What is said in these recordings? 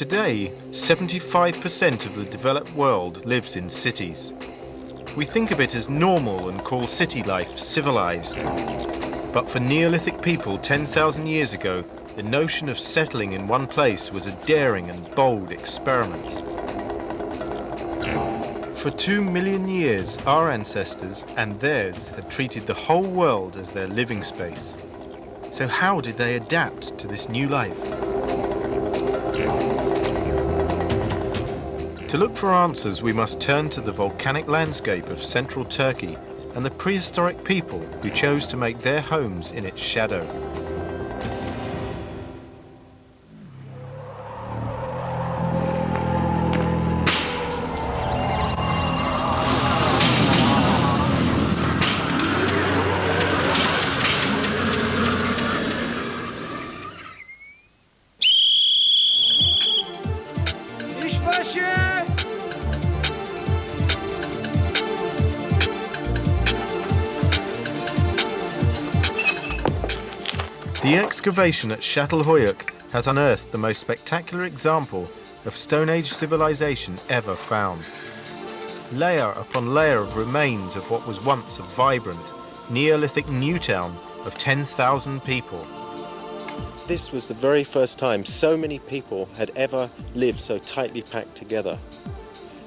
Today, 75% of the developed world lives in cities. We think of it as normal and call city life civilized. But for Neolithic people 10,000 years ago, the notion of settling in one place was a daring and bold experiment. For 2 million years, our ancestors and theirs had treated the whole world as their living space. So how did they adapt to this new life? To look for answers, we must turn to the volcanic landscape of central Turkey and the prehistoric people who chose to make their homes in its shadow. The excavation at CatalhoyukActivityIntro has unearthed the most spectacular example of Stone Age civilization ever found. Layer upon layer of remains of what was once a vibrant, Neolithic new town of 10,000 people. This was the very first time so many people had ever lived so tightly packed together.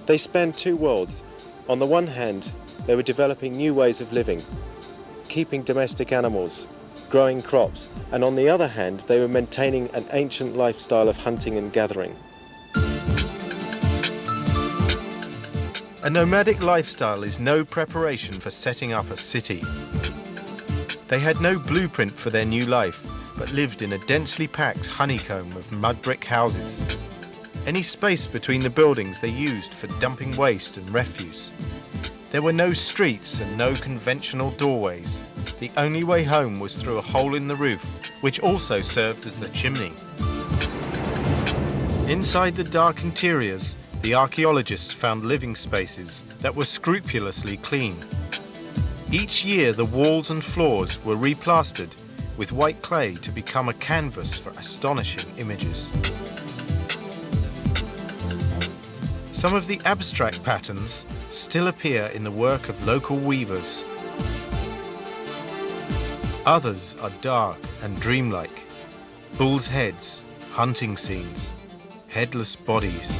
They spanned two worlds. On the one hand, they were developing new ways of living, keeping domestic animals, growing crops, and on the other hand, they were maintaining an ancient lifestyle of hunting and gathering. A nomadic lifestyle is no preparation for setting up a city. They had no blueprint for their new life, but lived in a densely packed honeycomb of mud brick houses. Any space between the buildings they used for dumping waste and refuse. There were no streets and no conventional doorways. The only way home was through a hole in the roof, which also served as the chimney. Inside the dark interiors, the archaeologists found living spaces that were scrupulously clean. Each year, the walls and floors were replastered with white clay to become a canvas for astonishing images. Some of the abstract patterns still appear in the work of local weavers. Others are dark and dreamlike. Bulls' heads, hunting scenes, headless bodies.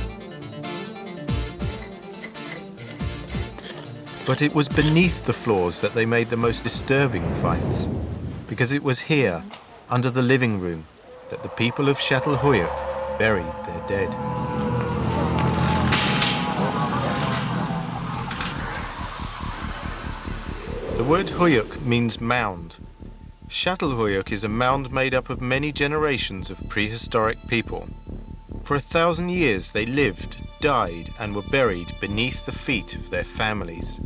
But it was beneath the floors that they made the most disturbing finds, because it was here, under the living room, that the people of CatalhoyukActivityIntro buried their dead. The word Hoyuk means mound. CatalhoyukActivityIntro is a mound made up of many generations of prehistoric people. For 1,000 years they lived, died, and were buried beneath the feet of their families.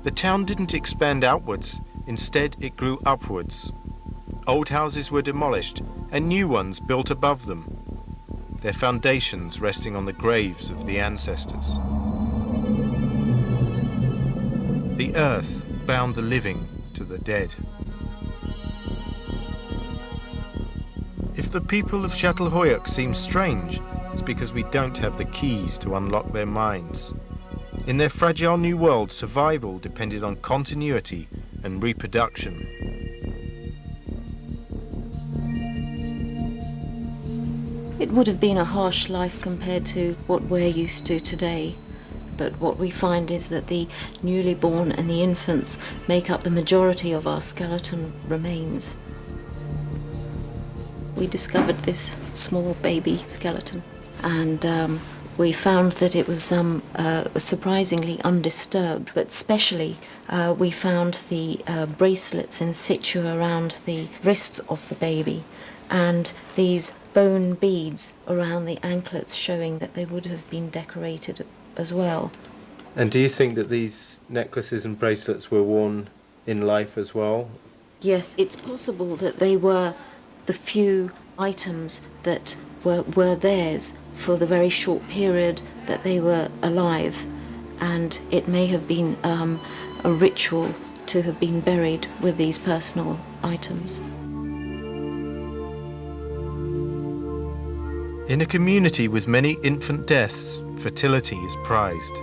The town didn't expand outwards, instead it grew upwards. Old houses were demolished and new ones built above them, their foundations resting on the graves of the ancestors. The earth bound the living to the dead. If the people of CatalhoyukActivityIntro seem strange, it's because we don't have the keys to unlock their minds. In their fragile new world, survival depended on continuity and reproduction. It would have been a harsh life compared to what we're used to today. But what we find is that the newly born and the infants make up the majority of our skeleton remains. We discovered this small baby skeleton, and we found that it was surprisingly undisturbed, but especially we found the bracelets in situ around the wrists of the baby, and these bone beads around the anklets showing that they would have been decorated as well. And do you think that these necklaces and bracelets were worn in life as well? Yes, it's possible that they were the few items that were theirs for the very short period that they were alive, and it may have been a ritual to have been buried with these personal items. In a community with many infant deaths, fertility is prized.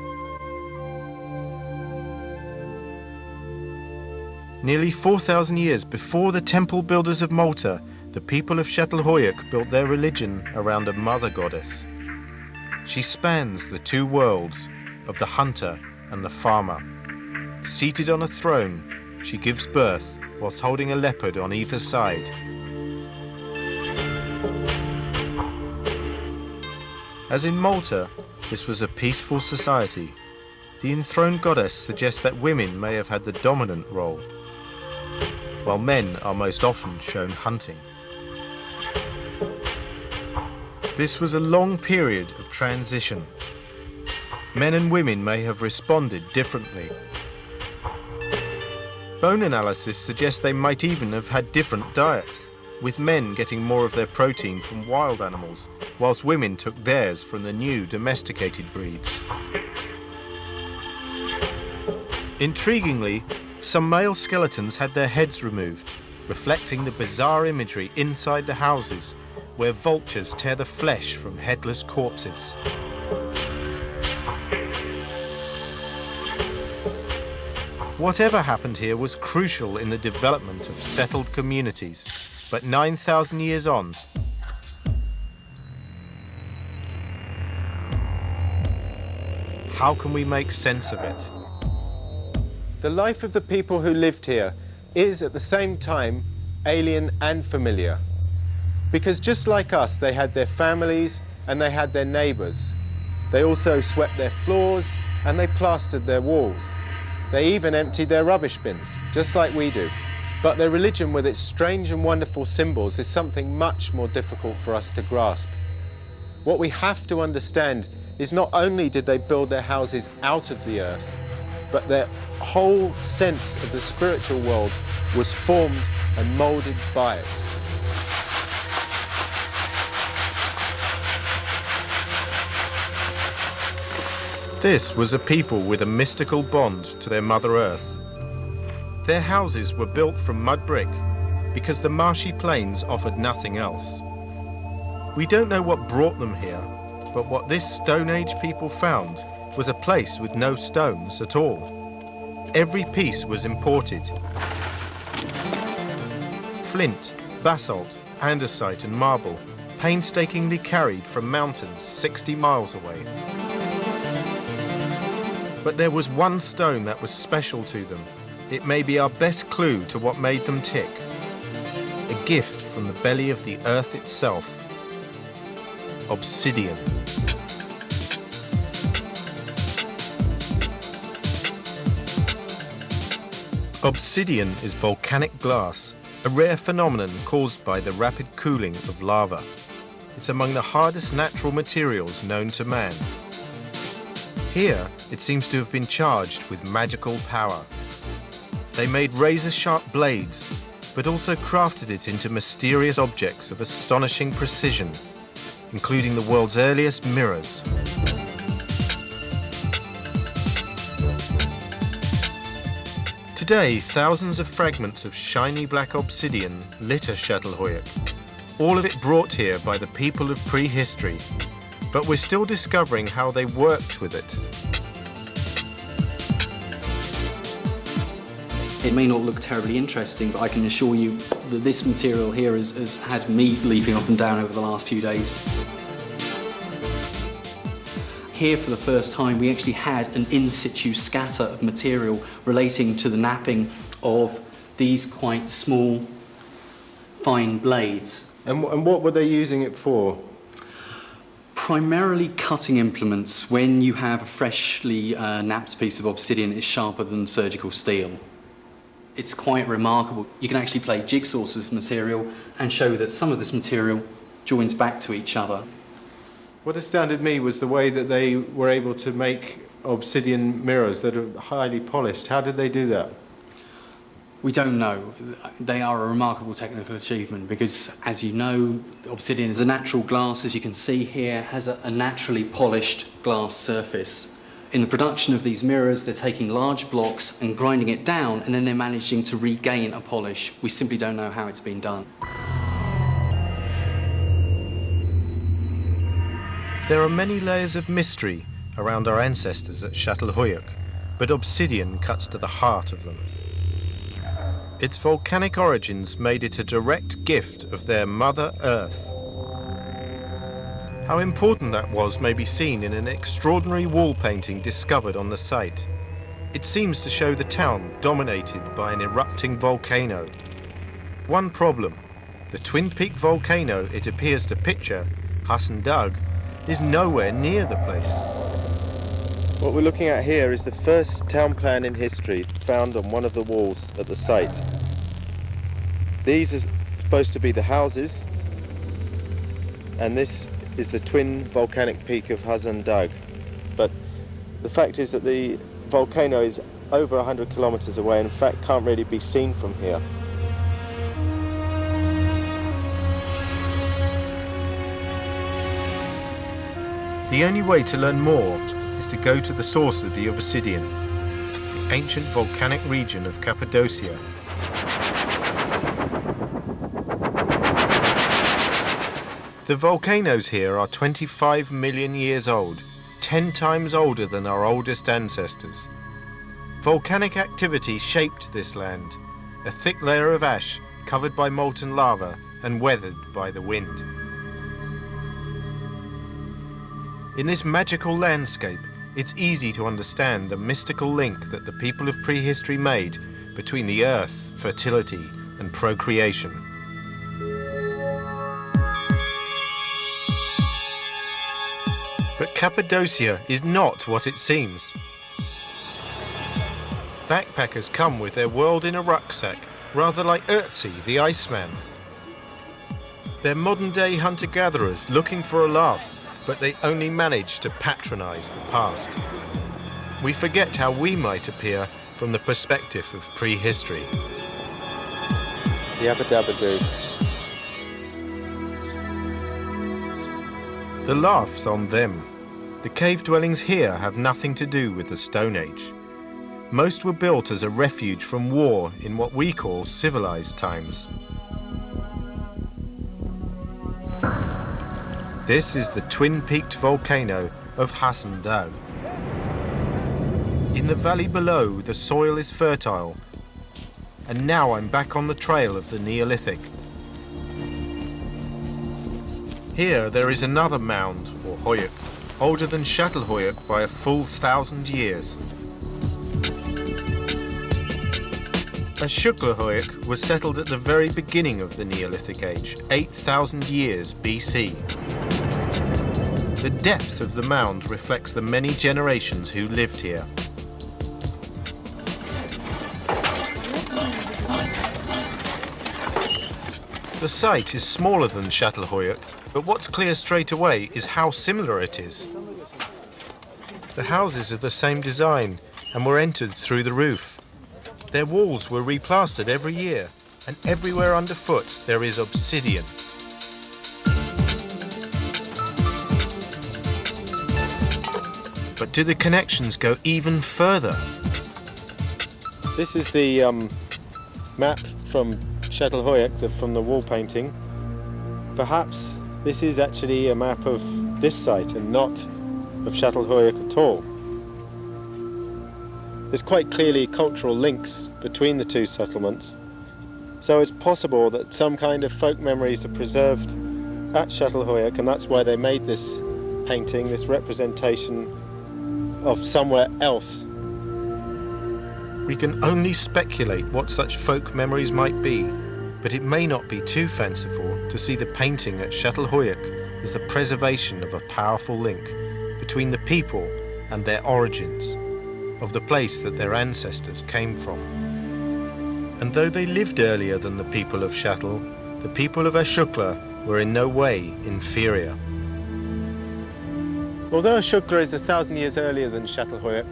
Nearly 4,000 years before the temple builders of Malta, the people of CatalhoyukActivityIntro built their religion around a mother goddess. She spans the two worlds of the hunter and the farmer. Seated on a throne, she gives birth whilst holding a leopard on either side. As in Malta, this was a peaceful society. The enthroned goddess suggests that women may have had the dominant role, while men are most often shown hunting. This was a long period of transition. Men and women may have responded differently. Bone analysis suggests they might even have had different diets, with men getting more of their protein from wild animals, whilst women took theirs from the new domesticated breeds. Intriguingly, some male skeletons had their heads removed, reflecting the bizarre imagery inside the houses where vultures tear the flesh from headless corpses. Whatever happened here was crucial in the development of settled communities, but 9,000 years on, how can we make sense of it? The life of the people who lived here is at the same time alien and familiar. Because just like us, they had their families and they had their neighbours. They also swept their floors and they plastered their walls. They even emptied their rubbish bins, just like we do. But their religion with its strange and wonderful symbols is something much more difficult for us to grasp. What we have to understand is not only did they build their houses out of the earth, but their whole sense of the spiritual world was formed and moulded by it. This was a people with a mystical bond to their Mother Earth. Their houses were built from mud brick because the marshy plains offered nothing else. We don't know what brought them here, but what this Stone Age people found was a place with no stones at all. Every piece was imported. Flint, basalt, andesite and marble, painstakingly carried from mountains 60 miles away. But there was one stone that was special to them. It may be our best clue to what made them tick. A gift from the belly of the earth itself. Obsidian. Obsidian is volcanic glass, a rare phenomenon caused by the rapid cooling of lava. It's among the hardest natural materials known to man. Here, it seems to have been charged with magical power. They made razor-sharp blades, but also crafted it into mysterious objects of astonishing precision, including the world's earliest mirrors. Today, thousands of fragments of shiny black obsidian litter CatalhoyukActivityIntro, all of it brought here by the people of prehistory, but we're still discovering how they worked with it. It may not look terribly interesting, but I can assure you that this material here has had me leaping up and down over the last few days. Here, for the first time, we actually had an in-situ scatter of material relating to the knapping of these quite small, fine blades. And what were they using it for? Primarily cutting implements. When you have a freshly knapped piece of obsidian, it's sharper than surgical steel. It's quite remarkable. You can actually play jigsaws with this material and show that some of this material joins back to each other. What astounded me was the way that they were able to make obsidian mirrors that are highly polished. How did they do that? We don't know. They are a remarkable technical achievement because, as you know, obsidian is a natural glass, as you can see here, has a naturally polished glass surface. In the production of these mirrors, they're taking large blocks and grinding it down, and then they're managing to regain a polish. We simply don't know how it's been done. There are many layers of mystery around our ancestors at CatalhoyukActivityIntro, but obsidian cuts to the heart of them. Its volcanic origins made it a direct gift of their Mother Earth. How important that was may be seen in an extraordinary wall painting discovered on the site. It seems to show the town dominated by an erupting volcano. One problem: the twin peak volcano it appears to picture, Hassan Dug, is nowhere near the place. What we're looking at here is the first town plan in history found on one of the walls at the site. These are supposed to be the houses, and this is the twin volcanic peak of Hassan Dug. But the fact is that the volcano is over 100 kilometers away and in fact can't really be seen from here. The only way to learn more is to go to the source of the obsidian, the ancient volcanic region of Cappadocia. The volcanoes here are 25 million years old, 10 times older than our oldest ancestors. Volcanic activity shaped this land, a thick layer of ash covered by molten lava and weathered by the wind. In this magical landscape, it's easy to understand the mystical link that the people of prehistory made between the earth, fertility, and procreation. But Cappadocia is not what it seems. Backpackers come with their world in a rucksack, rather like Ötzi, the Iceman. They're modern-day hunter-gatherers looking for a laugh, but they only manage to patronize the past. We forget how we might appear from the perspective of prehistory. Yabba dabba doo. The laugh's on them. The cave dwellings here have nothing to do with the Stone Age. Most were built as a refuge from war in what we call civilized times. This is the twin-peaked volcano of Hassan Dug. In the valley below, the soil is fertile, and now I'm back on the trail of the Neolithic. Here there is another mound, or Hoyuk, older than CatalhoyukActivityIntro by a full 1,000 years. CatalhoyukActivityIntro was settled at the very beginning of the Neolithic Age, 8,000 years BC. The depth of the mound reflects the many generations who lived here. The site is smaller than CatalhoyukActivityIntro, but what's clear straight away is how similar it is. The houses are the same design and were entered through the roof. Their walls were replastered every year, and everywhere underfoot there is obsidian. But do the connections go even further? This is the map from CatalhoyukActivityIntro, from the wall painting. Perhaps this is actually a map of this site and not of CatalhoyukActivityIntro at all. There's quite clearly cultural links between the two settlements, so it's possible that some kind of folk memories are preserved at CatalhoyukActivityIntro, and that's why they made this painting, this representation of somewhere else. We can only speculate what such folk memories might be, but it may not be too fanciful to see the painting at CatalhoyukActivityIntro as the preservation of a powerful link between the people and their origins, of the place that their ancestors came from. And though they lived earlier than the people of Chatal, the people of Ashukla were in no way inferior. Although Ashukla is 1,000 years earlier than CatalhoyukActivityIntro,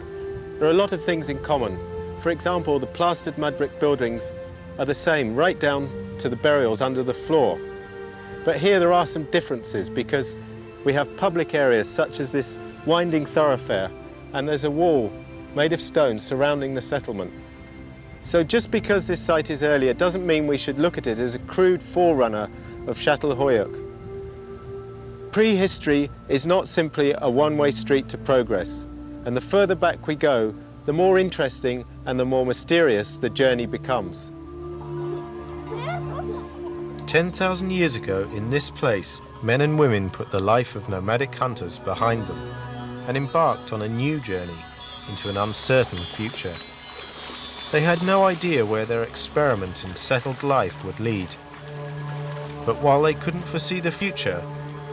there are a lot of things in common. For example, the plastered mud brick buildings are the same, right down to the burials under the floor. But here there are some differences because we have public areas such as this winding thoroughfare, and there's a wall made of stone surrounding the settlement. So just because this site is earlier doesn't mean we should look at it as a crude forerunner of CatalhoyukActivityIntro. prehistory is not simply a one-way street to progress, and the further back we go, the more interesting and the more mysterious the journey becomes. 10,000 years ago, in this place, men and women put the life of nomadic hunters behind them and embarked on a new journey into an uncertain future. They had no idea where their experiment in settled life would lead. But while they couldn't foresee the future,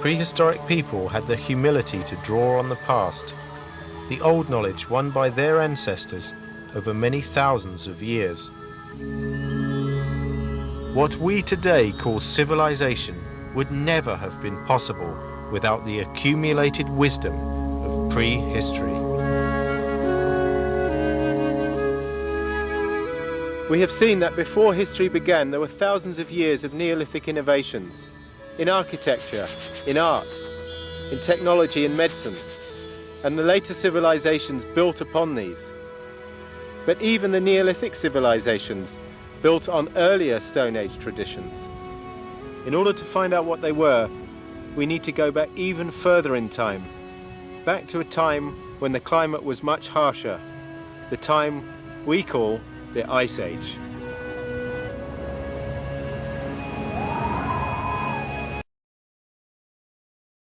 prehistoric people had the humility to draw on the past, the old knowledge won by their ancestors over many thousands of years. What we today call civilization would never have been possible without the accumulated wisdom of prehistory. We have seen that before history began, there were thousands of years of Neolithic innovations in architecture, in art, in technology and medicine, and the later civilizations built upon these. But even the Neolithic civilizations built on earlier Stone Age traditions. In order to find out what they were, we need to go back even further in time, back to a time when the climate was much harsher, the time we call the Ice Age.